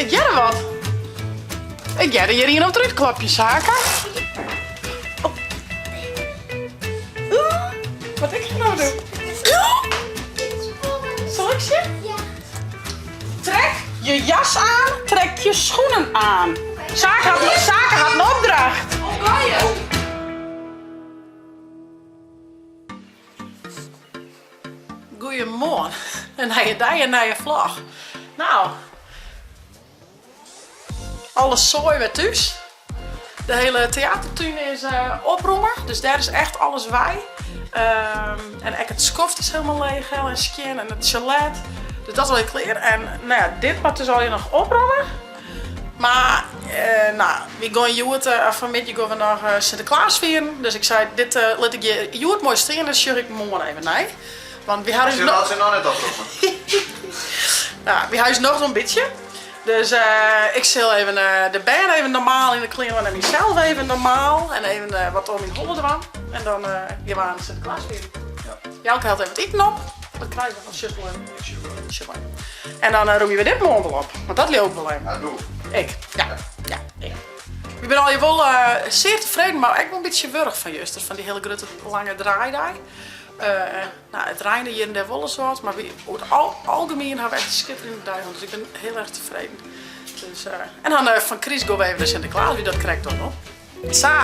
Ik jij er wat? Ik jij er hierin op het klapje zaken. Oh. Wat ik ga nou doen? Zal ik ze? Ja. Trek je jas aan, trek je schoenen aan. Zaken had een opdracht. Goedemorgen. En naar je vlog. Nou. Alles zooi weer thuis. De hele theatertuin is opruimen. Dus daar is echt alles wij. En ook het skoft is helemaal leeg. En skin en het chalet. Dus dat wil ik leren. En nou ja, dit moet dus al je nog opruimen. Maar we gaan Joet vanmiddag gaan we nog Sinterklaas vieren. Dus ik zei, dit laat ik je Joet mooi staan. Dus stuur ik morgen even nee. Want we hadden nog net afroepen. ja, we hebben nog zo'n beetje. Dus ik zal even de band even normaal in de kleren en mezelf even normaal. En even wat om in hollen eraan. En dan gaan we aan Sinterklaas vieren. Ja. Jelke haalt even het eten op. Dat krijgen we van Shuffle. En dan roeien we dit mondel op. Want dat loopt wel even. Ja, doe. Ik. Ja, ik. Ik ben al je wel zeer tevreden, maar ik ben een beetje wurg van Juster. Van die hele grote lange draaidag. Het rijden hier en daar wel eens wat, maar over het algemeen hebben we echt een schitterende dag. Dus ik ben heel erg tevreden. Dus, en dan van Chris gaan we even naar Sinterklaas, wie dat krijgt dan nog.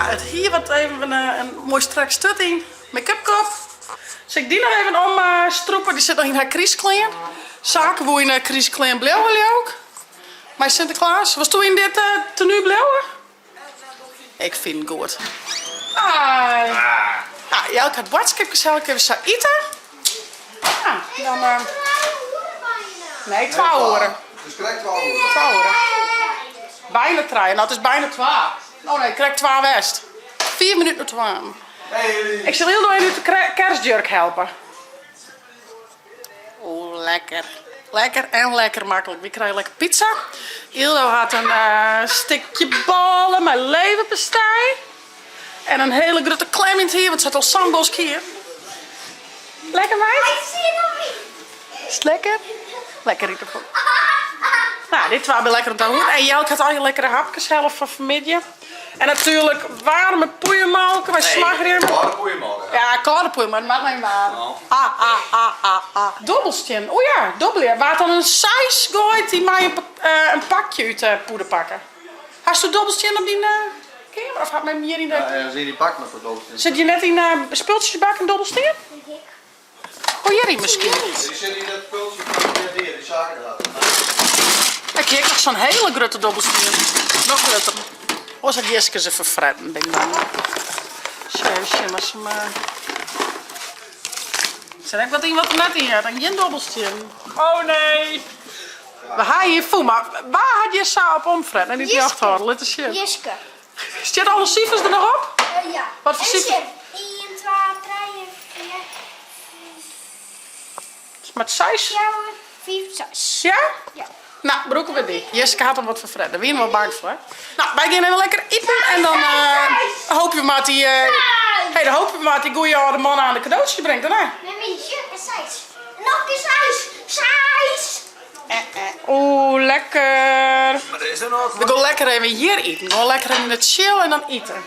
Het hier wat even een mooi strak stut in. Make-up kop. Dus ik die nog even omstroepen, die zit nog in haar Chris klein. Zaken hoe in Chris klein blauw wil je ook. Maar Sinterklaas, was toen in dit tenue blauw? Ik vind het goed. Nou, Jelke had bordskipjes, Jelke even zo eten. Ja, dan... Nee, 2 uur. Dus krijg 12 uur. 2 uur. Bijna 3. Nou, het is bijna 12. Oh nee, ik krijg 12 west. 4 minuten naar 12. Hey. Ik zal heel nog even de kerstjurk helpen. Oeh, lekker. Lekker en lekker makkelijk. We krijgen lekker pizza. Ildo had een stukje ballen met leverpastei. En een hele grote klem in het hier, want het zat al sambo's hier. Lekker meid? Ik zie het nog niet. Is het lekker? Lekker in ieder Nou, dit was wel lekker om te horen. En Jelke had al je lekkere hapjes zelf van vanmiddag. En natuurlijk warme poeienmalken met slagroom. Koude poeienmalken. Ja, koude poeienmalken, maar maakt niet waar. Dobbelstjen. Oh ja, dobbelje. Waar dan een size gooit die mij een pakje uit de poeder pakken. Hast u dobbelstjen op die kamer? Of had mij hier in de... Ja, zie je die pak met dat dobbelstje. Zit je net in spultjesbak een dobbelstjen? Oh, jullie misschien. Die zit in dat pultje van die zaken laten. Ik heb nog zo'n hele grote dobbelstien. Nog groter. Oh, ze Jeske ze verfretten, ben ik bang. Zo, maar ze maar... Zeg ik wat in wat er net in had? Dan geen dobbelstien. Oh nee. We gaan hier voelen, maar waar had je zo op omfret? En niet die achterhouden, let eens zien. Jeske. Zit alle cijfers er nog op? Ja. Wat voor cijfers? 1, 2, 3, 4, Met 6? 5, 6. Ja? Ja. Nou, broeken we die. Jeske had hem wat verfretten. Wie wel bang voor. Nou, wij gaan even lekker eten en dan hopen we maar die... dan hopen we maar die goeie oude man aan de cadeautjes brengt, hè? Nee, mietje, en 6. Nog een 6. 6. Oeh, lekker. Maar er is er nog. We gaan lekker even hier eten. We gaan lekker even het chill en dan eten.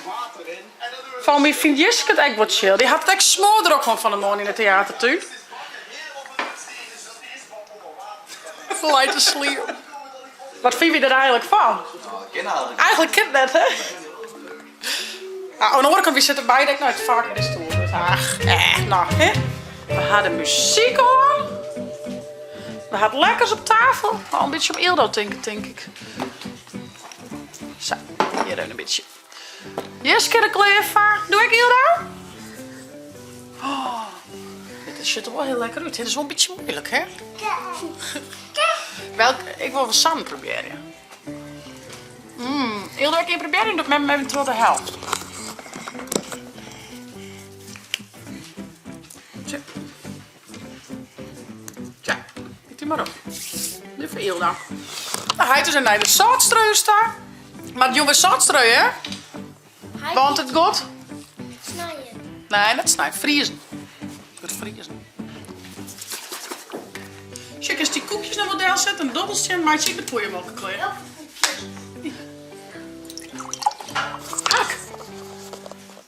Van mij vindt Jeske het echt wat chill. Die had het echt smoor er ook van de morgen in het theatertuin. Light to sleep. Wat vind je er eigenlijk van? Eigenlijk kind net, hè? Nou, aan de andere kant, wie zit erbij? Denk ik, nou, het vaak in de stoel. Dus, nou, hè? We hadden muziek hoor. We hadden lekkers op tafel. Al een beetje op Ildo denk ik. Zo, hier een beetje. Jeske de klever. Doe ik Ildo? Oh, dit ziet er wel heel lekker uit. Dit is wel een beetje moeilijk, hè? Ik wil wel samen proberen. Ildo, ik proberen dat met mijn trotte helft. Zo. Ja, eet die maar op. Nu voor Ildo. Nou, hij is er naar de zoutstreu staan. Maar het jongen zoutstreu, hè? Want het goed? Snijden. Nee, dat snijdt. Vriezen. Goed vriezen. Check eens die koekjes naar model zetten, een dobbelstje, maar zie ik de poeiermelk kleren. Hak.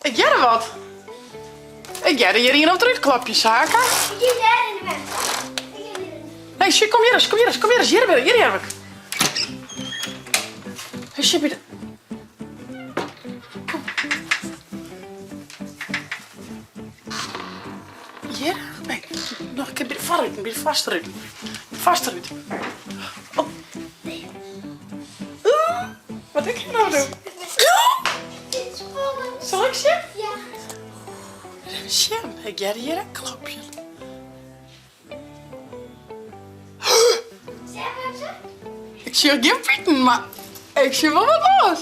Ik jij er wat. Ik jij er hier op het klapjes zaken. Ik heb daar in de wend. Nee, shit, kom hier eens, kom hier eens, kom hier eens. Hier heb ik. Hey, shit, kom. Hier? Nee, nog een keer een beetje vaster uit. Vaster uit. Oh. Wat denk je nou doen? Dit is spannend. Zal ik zien? Ja. Shit, ik jij hier een klapje. Zeg maar ze. Ik zie ook geen pieten, maar ik zie wel wat los.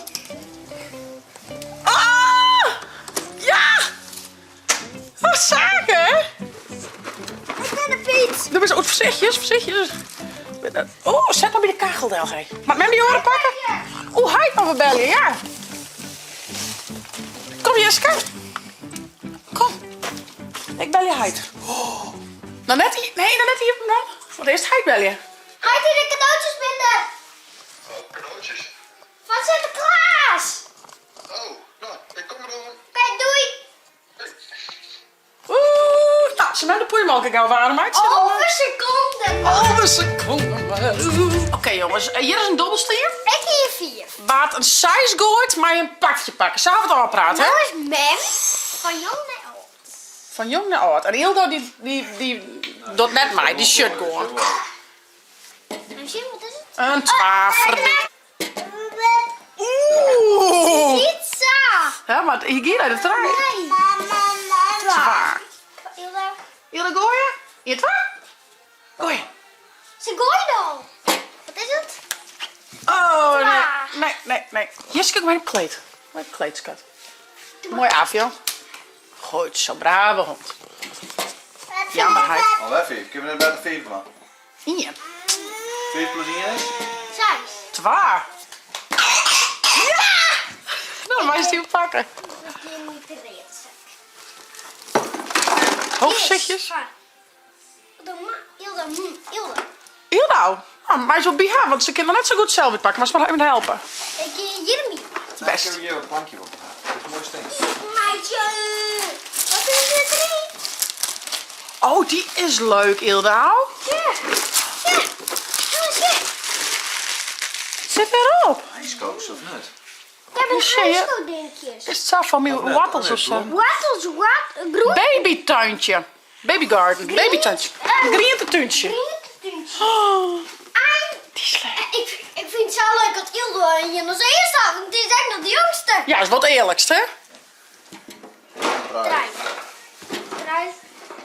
Ah! Ja! Wat zaken, hè? Ik ben de Piet. Doe eens wat voorzichtig. Oh, zet maar bij de kageldel, hé. Maar met die oren pakken? Oeh, hij kan we bellen, ja. Kom, Jeske. Kom. Ik bel je Heid. Oh. Nou, net hier. Nee, nou net hier. Nou. Want eerst Heid bel je. Hij doet de cadeautjes binnen. Oh, cadeautjes. Van Sinterklaas. Oh, nou, ik kom er dan. Oké, doei. Oeh. Nou, ze nou de poeiermelk gauw warm uit. Over seconden. Halve seconde. Oké, jongens. Hier is een dobbelstier. Ik hier 4. Baat een size gooit, maar een pakje pakken. Zullen we het al praten, hè? Nou is Mem van jong naar oud. Van jong naar oud. En Hildo die doet net mij, die shirt gewoon. En zie, wat is het? Een 12. Pizza. Oeh. Ja, maar hier gaat uit de trein. Nee. Zwaar. Hildo. Jullie gooien? Hier 12? Gooien. Ze gooien al. Wat is het? Oh, Zwaar. nee. Hier kijk mijn kleed. Mijn kleedskat. Mooi af, joh. Goed, zo brave hond. Ja, maar hij... Oh, even. Ik heb er net bij de 4 van. Hier. 4 plus 1 is? 6. 12. Ja! Nou, dan mag je die ook pakken. Je moet de reeds. Hoofdzichtjes. Hildo. Heel nou. Nou, maar zo bij haar, want ze kunnen net zo goed zelf pakken, maar ze mag even helpen. Ik Jeremy. Best. Ik heb hier een plankje op. Dat is een mooi steen. Meidje. Wat is dit erin? Oh, die is leuk, Ildau. Ja. Zit erop. IJskoos of niet? Ik heb een zie je? ijsco-dingetjes. Is het zo van mijn net, wattels net, of zo? bloem. Wattels, groen. Babytuintje. Babygarden. Babytuintje. Groentetuintje. Groentetuintje. Oh, En die is leuk. ik vind het zo leuk dat Ildo hier nog steeds staat, want die is echt nog de jongste. Ja, is wat eerlijkst, hè? Draai.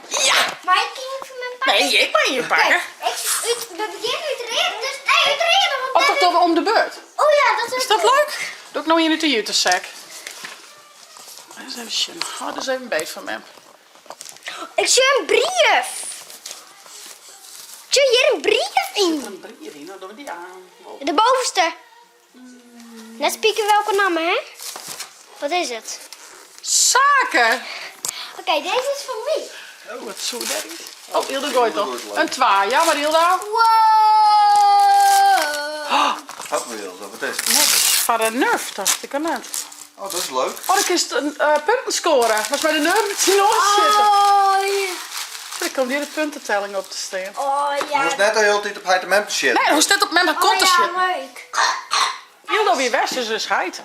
Ja. Maar ik kan even mijn pakken. Nee, ik mag hier pakken. We beginnen uit reden, dus nee, uit reden. Oh, toch dan om de beurt. Oh ja, dat is Is dat leuk? Doe ik nou hier in de jutterzak. Dat is even shit. Oh, dat is even een beet van mij. Ik zie een brief. Zie je hier een brief in? Een brief in, dan doen we die aan. De bovenste. Net spieken welke namen, hè? Wat is het? Zaken. Oké, deze is voor wie? Oh, wat zo dat is. Oh, Hilde gooit toch. Een 12. Ja, maar Hilda. Wow. Oh, Hot Wheels, of wat is het? nee, dat is van de Nerf, dacht ik. Net. Oh, dat is leuk. Oh, dan is het een punten scoren. Was bij de Nerf met z'n ogen zitten. Oh ja. Er komt hier de puntentelling op te staan. Oh Je ja. moest net de hele tijd op heitementen shit. Nee, hoe staat op mijn Oh kont te ja, zitten? leuk. Hilda weer weg, dus heid.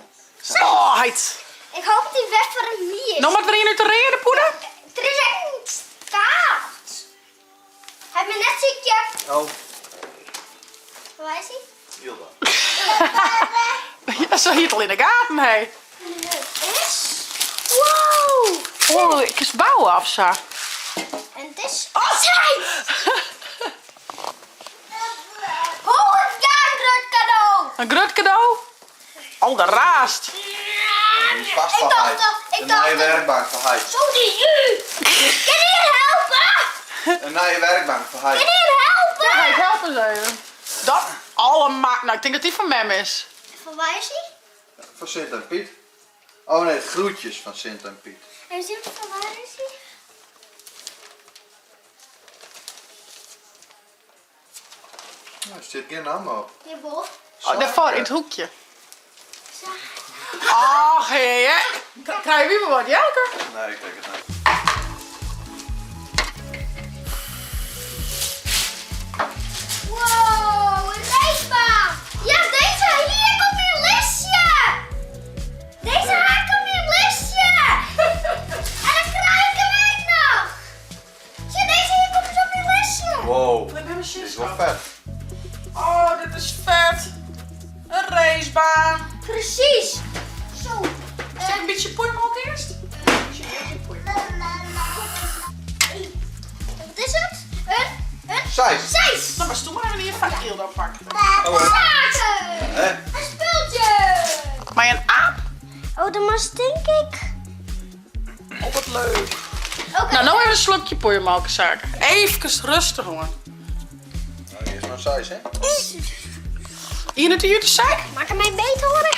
Oh, heid. Ik hoop dat die weg voor een wie is. Nou, wat wil je nu te reden, poeder? Er is echt een staart. Heb me net ziekje. Oh, Waar is hij? Hilda. Ja, zo hield al in de gaten, hé. Is? Wow. Oh, ik is bouwen af, zo. En het is... Oh, zijn! Oh, het is een groot cadeau. Een groot cadeau? Al de raast. Die is vast van Ik dacht Heid. dat- ik Een dacht nieuwe dat- werkbank van Heid. Zo die u. Kan je helpen? Een nieuwe werkbank van Heid. Kan je helpen? Hij help eens even. Dat allemaal. Nou, ik denk dat die van Mem is. Van waar is hij? Van Sint en Piet. Oh nee, het groetjes van Sint en Piet. En zie je van waar is hij? Er zit geen naam op. Jawel. Oh, daarvoor in het hoekje. Ach, hé. Krijg je weer wat, Jelke? Nee, ik denk het niet. Wow, een rijbaan. Ja, deze hier komt weer lesje. Deze haar komt weer lesje. En dan krijg ik hem ook nog. Zie, deze hier komt dus ook weer lesje. Wow, Flip, hebben dit we is wel vet. Oh, dit is vet. Een racebaan. Precies. Zo. Zeg een beetje poeimelk eerst. Wat is het? Een Zijs. zeis. Nou, maar stoel maar even hier van Kiel dan pakken. Water. Hè? Een speeltje. Maar een aap? Oh, dan maar stink ik. Oh, wat leuk. Oké. Nou even een slokje poeimelk zaken. Even rustig, jongen. Nou, hier is maar Zijs, hè? Hier naar de jute zaak? Maak hem mij beter horen.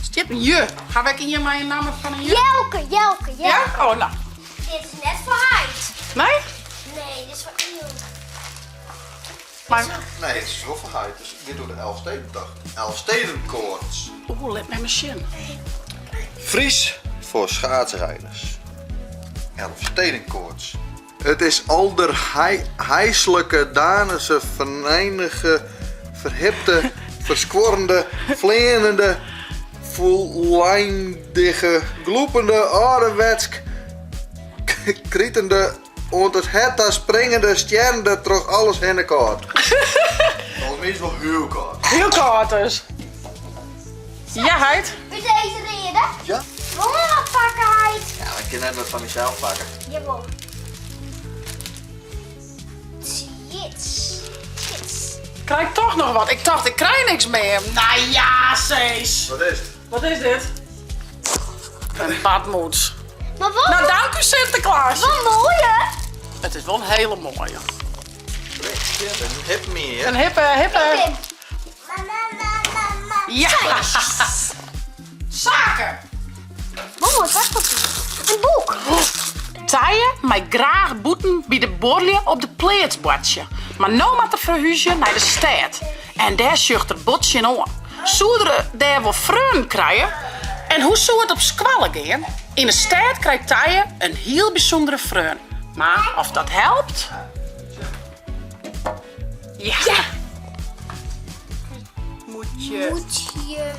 Stip een je. Ga weg in je maar je naam van een je? Jelke. Ja? Oh, nou. Dit is net voor Heid. Nee? Nee, dit is voor Iel. Maar... Nee, het is wel vergaaid. Dus dit door de Elfstedendag. Elfstedenkoorts. Oeh, let met mijn shin. Fries voor schaatsrijders. Elfstedenkoorts. Het is al de heiselijke Danese venijnige, verhipte, verskworrende, vleerende, volleindige, gloepende, ouderwetsk, krietende, onder het hetta springende, stjernende, toch alles in de kaart. Volgens mij is het wel heel koud. Heel koud dus. Ja, Heid. Wil deze reden? Ja? Wil je wat pakken, Heid? Ja, ik kan net wat van mezelf pakken. Jawel. Jits. Krijg ik toch nog wat? Ik dacht, ik krijg niks meer. Nou ja, Cees. Wat is het? Wat is dit? Een badmoed. Maar wat? Nou, dank u Sinterklaas. Wat mooi, hè? Het is wel een hele mooie. Een hip meer. Een hippe. Ja. Zaken. Mama, wat is dat? Een boek. Tije mij graag boeten bij de borrelje op de pleetsbordje. Maar nou moet de verhuizen naar de stad. En daar zucht er botje in aan. Zoederen daar wel vreun krijgen. En hoe zou het op squallen gaan? In de stad krijgt Tije een heel bijzondere vreun. Maar of dat helpt? Ja. Moet je Moet je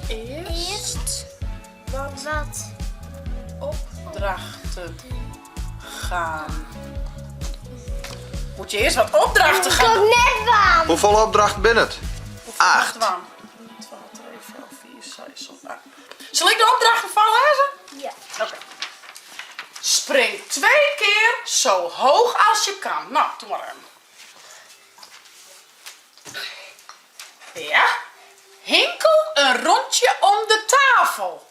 eerst eerst wat opdrachten gaan. Moet je eerst wat opdrachten gaan Tot doen? net waan. Hoeveel opdrachten binnen het? 8. 12, 3, 4, 5, 6, 8. Zal ik de opdrachten voorlezen? Ja. Oké. Spring 2 keer zo hoog als je kan. Nou, doe maar hem. Ja. Hinkel een rondje om de tafel.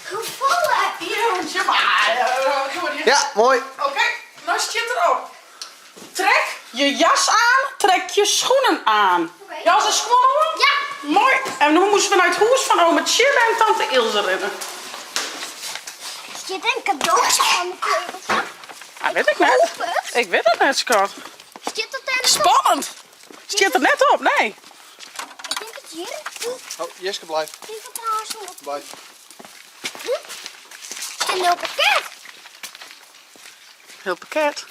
Gevallen. Hier rondje maar. Doe maar hier. Ja, mooi. Oké, nou zit je erop. Trek je jas aan, trek je schoenen aan. Oké. Jas en schoenen aan? Ja. Mooi. En nu moesten we naar het huis van oma Tjille en tante Ilse rennen. Is dit een cadeautje van de kleuren? Ah, weet ik net. hoop het. Ik weet het net, schat. Zit dat er? Spannend. Zit er net op? Nee. Ik denk het hier. Oh, Jeske, blijf. Ik denk het trouwens op. Blijf. En een pakket. Heel pakket.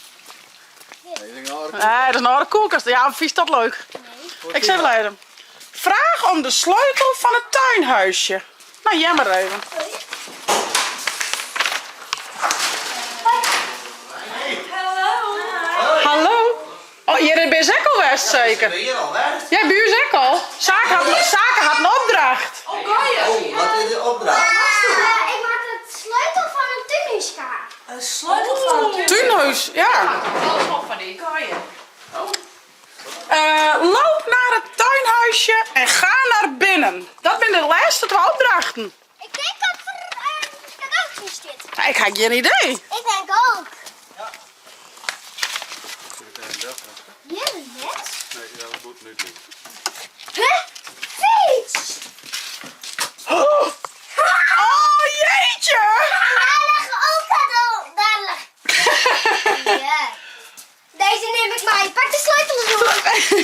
Nee, ik denk, nou, dat- Nee, dat is een oude koelkast. Ja, vies dat leuk. Ik zeg wel even. Vraag om de sleutel van het tuinhuisje. Nou, jij maar even. Hallo. Oh, jij bent Zekkel West zeker? Hier al, hè? Jij buur Zekkel. Zaken had een opdracht. Oh, wat is de opdracht? Ik maak het sleutel van een tuinhuiskaart. Een sleutel van een Tuinhuis, ja. tuinhof van die kan je. Loop naar het tuinhuisje en ga naar binnen. Dat zijn de laatste 2 opdrachten. Ik denk dat er cadeautjes zit. Nou, ik heb geen idee. Ik denk ook. Ja, net. Nee, dat moet nu niet. Huh? Fiets! Oh, jeetje. Hij ligt ook cadeau. Daar ligt. Ja. Deze neem ik mee. Pak de sleutel eens door.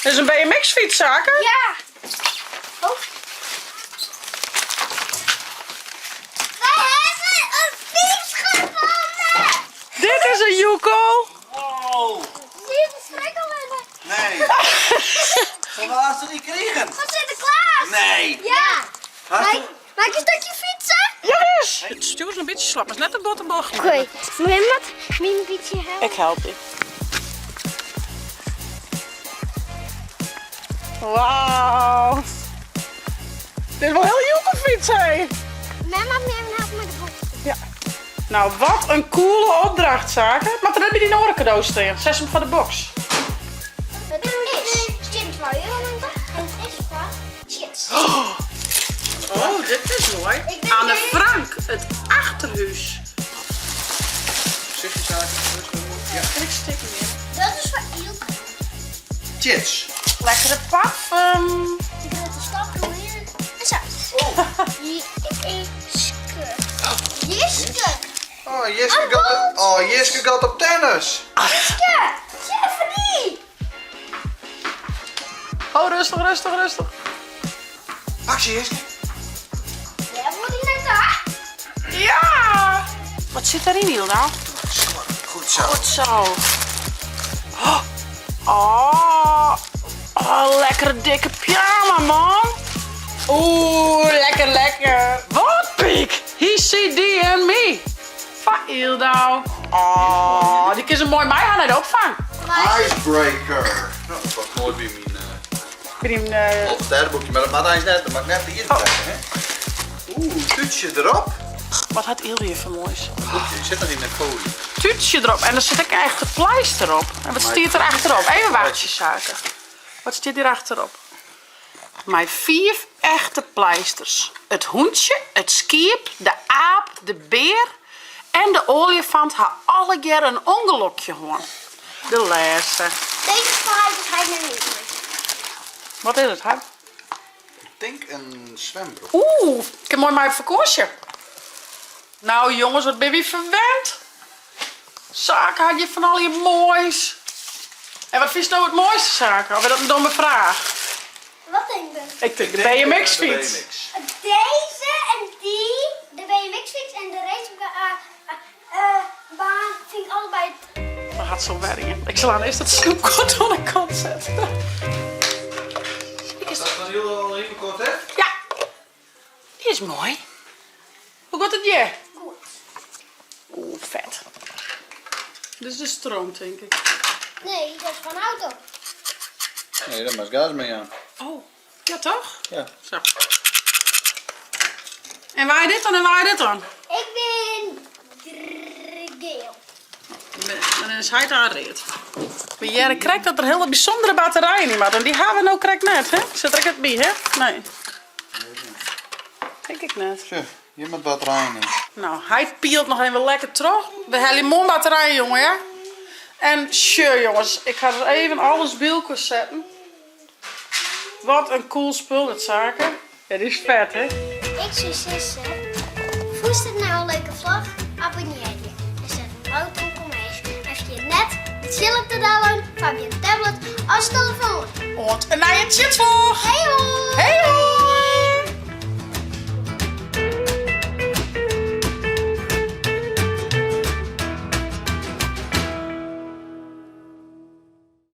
Dit is een BMX-fiets, zaken? Ja. Oh. Wij hebben een fiets gevonden. Dit is een Yuko. Wow. Zie je de strekkelingen? Nee. Van waar hast du die gekregen? Van Sinterklaas. Nee. Ja. Hast du... Mag ik een stukje fietsen? Ja, is. Het stuur is een beetje slap, maar het is net een bottenbocht. Oké. Moet je met mijn fietsje helpen? Ik help je. Wauw. Dit is wel heel Yuko-fiets, hé. Mama, help me de bocht. Ja. Nou, wat een coole opdracht, zaken. Maar dan heb je die nog een cadeau staan. Zes hem van de box. Het is chips voor je, en het is van chips. Oh, dit is mooi. Ik ben Aan de mee. Frank, het achterhuis. Zeg je zaken? Ja. Ik stik hem in. Dat is voor Ilke. Chits. Lekkere parfum. Ik wil de stap doen hier. En zo. Jiske. Oh, Jiske gaat op tennis. Jiske. Stephanie. Oh, rustig, rustig, rustig. Actie, Jiske. Ja, moet die net daar? Ja! Wat zit erin, Hilda? Goed zo. Goed zo. Oh, lekkere dikke pyjama, man. Oeh, lekker, lekker. Wat, Piek? He, see, D and me. Van Hilda. Oh, die is een mooi mij aan het opvang. Icebreaker. Nou, dat was mooi bij mijn Ik sterrenboekje, maar dat mag eigenlijk net. Dat mag net hier krijgen, hè. Oeh, tuutje erop. Wat had Hilda hier voor moois? Boekje, je zit nog in de folie. Tuutje erop en er zit ook een echte pleister op. En wat staat er achterop? Even wachtjes zaken. Wat staat hier achterop? Mijn 4 echte pleisters. Het hoentje, het skiep, de aap, de beer en de olifant hebben alle keer een ongelukje gewoon. De laatste. Deze verhaal ga ik nu niet meer. Wat is het, hè? Ik denk een zwembroek. Oeh, ik heb mooi mijn vakantie. Nou jongens, wat ben je verwend? Zaken had je van al je moois. En wat vind je nou het mooiste, Zaken? Of is dat een domme vraag? Wat denk je? Ik denk de BMX-fiets. Deze en die, de BMX-fiets en de racebaan vind ik allebei. Dat gaat zo werken. Ik zal aan eerst het snoepkort aan de kant zetten. Is dat dan heel even kort, hè? Ja, die is mooi. Hoe gaat het je? Goed. Oeh, vet. Dit is de stroom, denk ik. Nee, dat is van auto. Nee, daar mag gas mee aan. Oh, ja toch? Ja. Zo. En waar je dit dan en waar je dit dan? Ik ben geel. Dan is hij daar reed. Maar Jere krijgt dat er hele bijzondere batterijen in maar. En die hebben we nou krijgt net, hè? Zit er het bij, hè? Nee. Denk ik net. Zo, hier met batterijen in. Nou, hij pielt nog even lekker terug. De hele batterijen, jongen, ja? En sure, jongens. Ik ga er even alles bilkens zetten. Wat een cool spul, dat zaken. Ja, die is vet, hè? Ik zie zussen. Voest het nou een leuke vlog? Abonneer je. Er staat een auto om mee. Heb je net het film te downloaden van je tablet als telefoon. En naar je chits voor! Hey hoor!